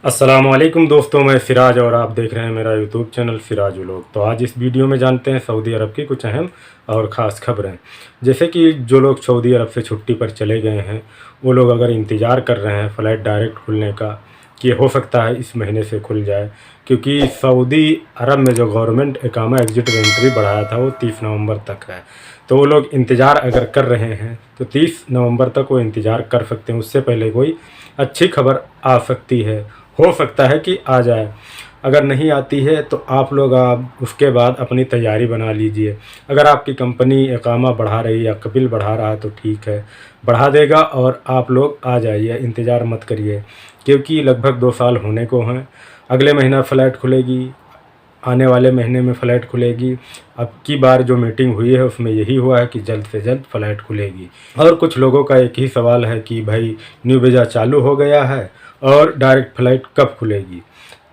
अस्सलामुअलैकुम दोस्तों, मैं फ़िराज और आप देख रहे हैं मेरा यूट्यूब चैनल फ़िराज व्लॉग। तो आज इस वीडियो में जानते हैं सऊदी अरब की कुछ अहम और ख़ास खबरें। जैसे कि जो लोग सऊदी अरब से छुट्टी पर चले गए हैं, वो लोग अगर इंतज़ार कर रहे हैं फ़्लाइट डायरेक्ट खुलने का कि हो सकता है इस महीने से खुल जाए, क्योंकि सऊदी अरब में जो गवर्नमेंट इकामा एग्ज़िट एंट्री बढ़ाया था वो 30 नवंबर तक है। तो वो लोग इंतज़ार अगर कर रहे हैं तो 30 नवंबर तक वो इंतज़ार कर सकते हैं। उससे पहले कोई अच्छी खबर आ सकती है, हो सकता है कि आ जाए। अगर नहीं आती है तो आप लोग उसके बाद अपनी तैयारी बना लीजिए। अगर आपकी कंपनी इकामा बढ़ा रही है या कपिल बढ़ा रहा है तो ठीक है, बढ़ा देगा और आप लोग आ जाइए, इंतज़ार मत करिए, क्योंकि लगभग 2 साल होने को हैं। अगले महीना फ़्लाइट खुलेगी, आने वाले महीने में फ़्लाइट खुलेगी। अब की बार जो मीटिंग हुई है उसमें यही हुआ है कि जल्द से जल्द फ़्लाइट खुलेगी। और कुछ लोगों का एक ही सवाल है कि भाई न्यू वीज़ा चालू हो गया है और डायरेक्ट फ़्लाइट कब खुलेगी।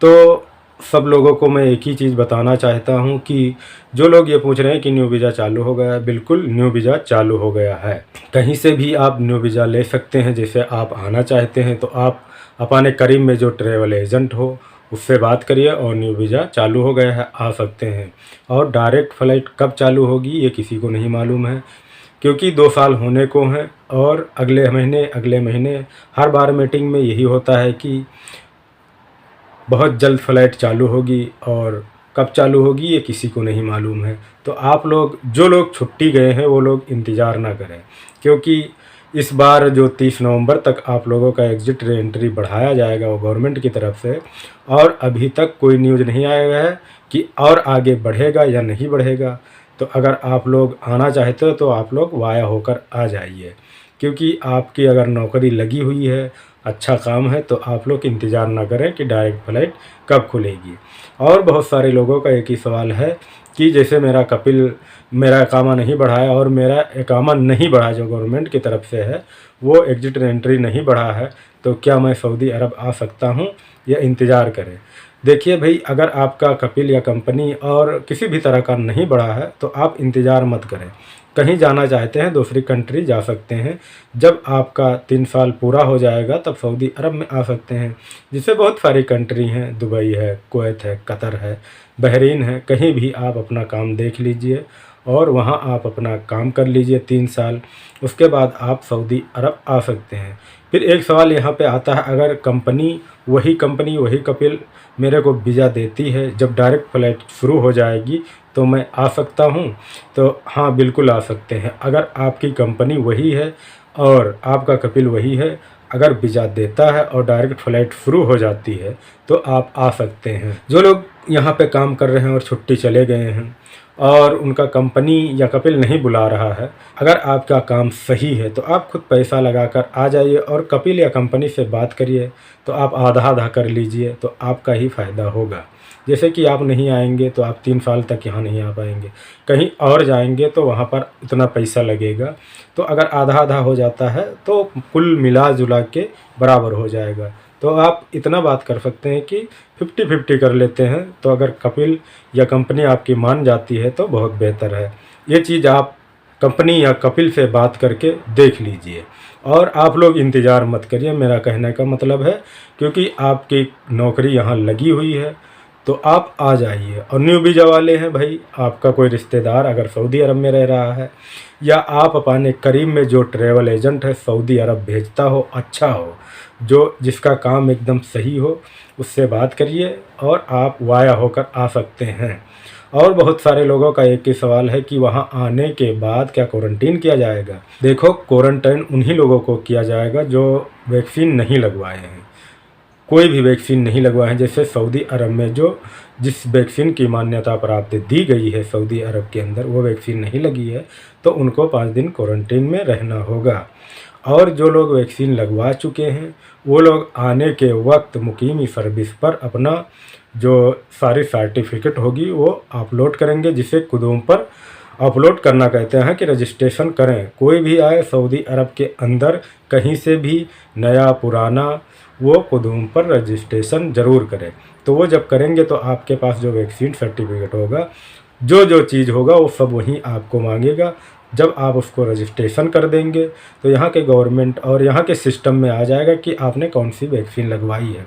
तो सब लोगों को मैं एक ही चीज़ बताना चाहता हूँ कि जो लोग ये पूछ रहे हैं कि न्यू वीज़ा चालू हो गया है, बिल्कुल न्यू वीज़ा चालू हो गया है। कहीं से भी आप न्यू वीज़ा ले सकते हैं। जैसे आप आना चाहते हैं तो आप अपने करीब में जो ट्रैवल एजेंट हो उससे बात करिए और न्यू वीज़ा चालू हो गया है, आ सकते हैं। और डायरेक्ट फ़्लाइट कब चालू होगी ये किसी को नहीं मालूम है, क्योंकि 2 साल होने को हैं और अगले महीने हर बार मीटिंग में यही होता है कि बहुत जल्द फ़्लाइट चालू होगी और कब चालू होगी ये किसी को नहीं मालूम है। तो आप लोग जो लोग छुट्टी गए हैं वो लोग इंतज़ार ना करें, क्योंकि इस बार जो 30 नवंबर तक आप लोगों का एग्ज़िट री-एंट्री बढ़ाया जाएगा वो गवर्नमेंट की तरफ से, और अभी तक कोई न्यूज़ नहीं आया है कि और आगे बढ़ेगा या नहीं बढ़ेगा। तो अगर आप लोग आना चाहते हो तो आप लोग वाया होकर आ जाइए, क्योंकि आपकी अगर नौकरी लगी हुई है, अच्छा काम है, तो आप लोग इंतज़ार ना करें कि डायरेक्ट फ़्लाइट कब खुलेगी। और बहुत सारे लोगों का एक ही सवाल है कि जैसे मेरा इकामा नहीं बढ़ा है और मेरा इकामा नहीं बढ़ा जो गवर्नमेंट की तरफ से है, वो एग्ज़िट एंट्री नहीं बढ़ा है, तो क्या मैं सऊदी अरब आ सकता हूँ या इंतज़ार करें? देखिए भाई, अगर आपका कपिल या कंपनी और किसी भी तरह का नहीं बढ़ा है तो आप इंतज़ार मत करें। कहीं जाना चाहते हैं दूसरी कंट्री जा सकते हैं। जब आपका 3 साल पूरा हो जाएगा तब सऊदी अरब में आ सकते हैं, जिससे बहुत सारी कंट्री हैं, दुबई है, कुवैत है, कतर है, बहरीन है। कहीं भी आप अपना काम देख लीजिए और वहाँ आप अपना काम कर लीजिए 3 साल, उसके बाद आप सऊदी अरब आ सकते हैं। फिर एक सवाल यहाँ पे आता है, अगर कंपनी वही कपिल मेरे को वीज़ा देती है, जब डायरेक्ट फ़्लाइट शुरू हो जाएगी तो मैं आ सकता हूँ? तो हाँ, बिल्कुल आ सकते हैं। अगर आपकी कंपनी वही है और आपका कपिल वही है, अगर वीज़ा देता है और डायरेक्ट फ़्लाइट शुरू हो जाती है तो आप आ सकते हैं। जो लोग यहाँ पे काम कर रहे हैं और छुट्टी चले गए हैं और उनका कंपनी या कपिल नहीं बुला रहा है, अगर आपका काम सही है तो आप खुद पैसा लगाकर आ जाइए और कपिल या कंपनी से बात करिए। तो आप आधा-आधा कर लीजिए तो आपका ही फ़ायदा होगा। जैसे कि आप नहीं आएँगे तो आप 3 साल तक यहाँ नहीं आ पाएँगे। कहीं और जाएँगे तो वहाँ पर इतना पैसा लगेगा। तो अगर आधा-आधा हो जाता है तो कुल मिला-जुला के बराबर हो जाएगा। तो आप इतना बात कर सकते हैं कि 50-50 कर लेते हैं। तो अगर कपिल या कंपनी आपकी मान जाती है तो बहुत बेहतर है। ये चीज़ आप कंपनी या कपिल से बात करके देख लीजिए और आप लोग इंतज़ार मत करिए, मेरा कहने का मतलब है, क्योंकि आपकी नौकरी यहाँ लगी हुई है तो आप आ जाइए। और न्यू वीज़ा वाले हैं भाई, आपका कोई रिश्तेदार अगर सऊदी अरब में रह रहा है या आप अपने करीब में जो ट्रैवल एजेंट है सऊदी अरब भेजता हो, अच्छा हो, जिसका काम एकदम सही हो, उससे बात करिए और आप वाया होकर आ सकते हैं। और बहुत सारे लोगों का एक ही सवाल है कि वहाँ आने के बाद क्या क्वारंटीन किया जाएगा? देखो, क्वारंटाइन उन्हीं लोगों को किया जाएगा जो वैक्सीन नहीं लगवाए हैं। कोई भी वैक्सीन नहीं लगवाए हैं। जैसे सऊदी अरब में जिस वैक्सीन की मान्यता प्राप्त दी गई है सऊदी अरब के अंदर, वो वैक्सीन नहीं लगी है तो उनको 5 दिन क्वारंटीन में रहना होगा। और जो लोग वैक्सीन लगवा चुके हैं वो लोग आने के वक्त मुकीमी सर्विस पर अपना जो सारी सर्टिफिकेट होगी वो अपलोड करेंगे, जिसे कुदूम पर अपलोड करना कहते हैं कि रजिस्ट्रेशन करें। कोई भी आए सऊदी अरब के अंदर कहीं से भी, नया पुराना, वो कुदूम पर रजिस्ट्रेशन ज़रूर करें। तो वो जब करेंगे तो आपके पास जो वैक्सीन सर्टिफिकेट होगा, जो चीज़ होगा वो सब वहीं आपको मांगेगा। जब आप उसको रजिस्ट्रेशन कर देंगे तो यहाँ के गवर्नमेंट और यहाँ के सिस्टम में आ जाएगा कि आपने कौन सी वैक्सीन लगवाई है।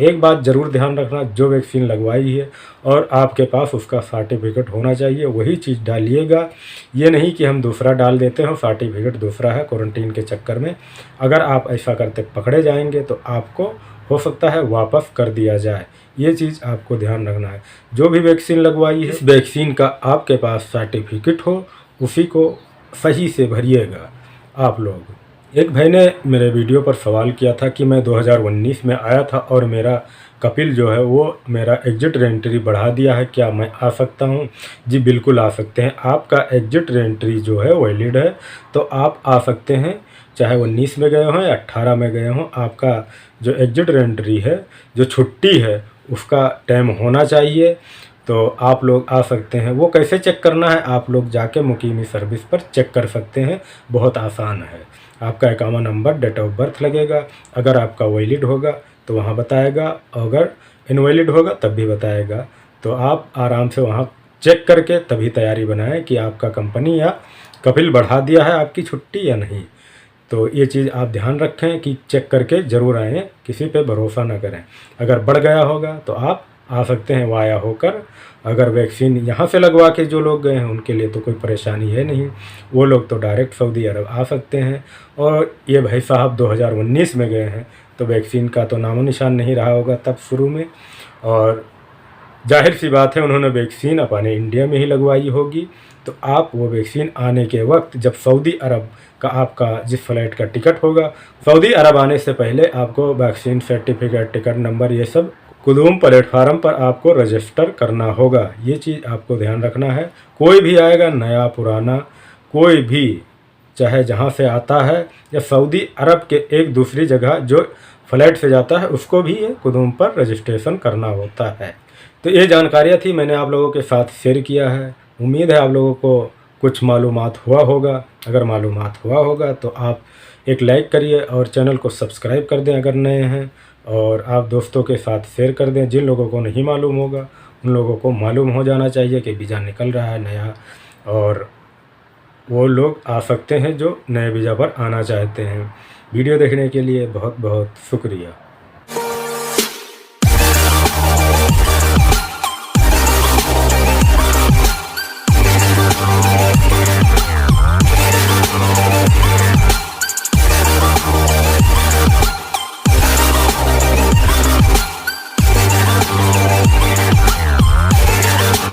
एक बात ज़रूर ध्यान रखना, जो वैक्सीन लगवाई है और आपके पास उसका सर्टिफिकेट होना चाहिए, वही चीज़ डालिएगा। ये नहीं कि हम दूसरा डाल देते हो, सर्टिफिकेट दूसरा है, क्वारंटीन के चक्कर में अगर आप ऐसा करते पकड़े जाएंगे तो आपको हो सकता है वापस कर दिया जाए। ये चीज़ आपको ध्यान रखना है। जो भी वैक्सीन लगवाई है, इस वैक्सीन का आपके पास सर्टिफिकेट हो, उसी को सही से भरिएगा आप लोग। एक भाई ने मेरे वीडियो पर सवाल किया था कि मैं 2019 में आया था और मेरा कपिल जो है वो मेरा एग्जिट रेंट्री बढ़ा दिया है, क्या मैं आ सकता हूँ? जी बिल्कुल आ सकते हैं। आपका एग्जिट रेंट्री जो है वैलिड है तो आप आ सकते हैं, चाहे 19 में गए हों या 18 में गए हों। आपका जो एग्जिट रेंट्री है, जो छुट्टी है, उसका टाइम होना चाहिए, तो आप लोग आ सकते हैं। वो कैसे चेक करना है, आप लोग जाके मुकीमी सर्विस पर चेक कर सकते हैं, बहुत आसान है। आपका account number, date of birth लगेगा, अगर आपका वैलिड होगा तो वहाँ बताएगा, अगर इनवैलिड होगा तब भी बताएगा। तो आप आराम से वहाँ चेक करके तभी तैयारी बनाएं कि आपका कंपनी या कपिल बढ़ा दिया है आपकी छुट्टी या नहीं। तो ये चीज़ आप ध्यान रखें कि चेक करके ज़रूर आएँ, किसी पे भरोसा ना करें। अगर बढ़ गया होगा तो आप आ सकते हैं वाया होकर। अगर वैक्सीन यहाँ से लगवा के जो लोग गए हैं उनके लिए तो कोई परेशानी है नहीं, वो लोग तो डायरेक्ट सऊदी अरब आ सकते हैं। और ये भाई साहब 2019 में गए हैं तो वैक्सीन का तो नामो निशान नहीं रहा होगा तब शुरू में, और जाहिर सी बात है उन्होंने वैक्सीन अपने इंडिया में ही लगवाई होगी। तो आप वो वैक्सीन आने के वक्त जब सऊदी अरब का आपका जिस फ्लाइट का टिकट होगा, सऊदी अरब आने से पहले आपको वैक्सीन सर्टिफिकेट, टिकट नंबर, ये सब कुदूम प्लेटफार्म पर आपको रजिस्टर करना होगा। ये चीज़ आपको ध्यान रखना है। कोई भी आएगा, नया पुराना कोई भी, चाहे जहाँ से आता है या सऊदी अरब के एक दूसरी जगह जो फ्लाइट से जाता है, उसको भी ये कुदूम पर रजिस्ट्रेशन करना होता है। तो ये जानकारियाँ थी, मैंने आप लोगों के साथ शेयर किया है। उम्मीद है आप लोगों को कुछ मालूमात हुआ होगा। अगर मालूमात हुआ होगा तो आप एक लाइक करिए और चैनल को सब्सक्राइब कर दें अगर नए हैं, और आप दोस्तों के साथ शेयर कर दें। जिन लोगों को नहीं मालूम होगा उन लोगों को मालूम हो जाना चाहिए कि वीज़ा निकल रहा है नया, और वो लोग आ सकते हैं जो नए वीज़ा पर आना चाहते हैं। वीडियो देखने के लिए बहुत बहुत शुक्रिया।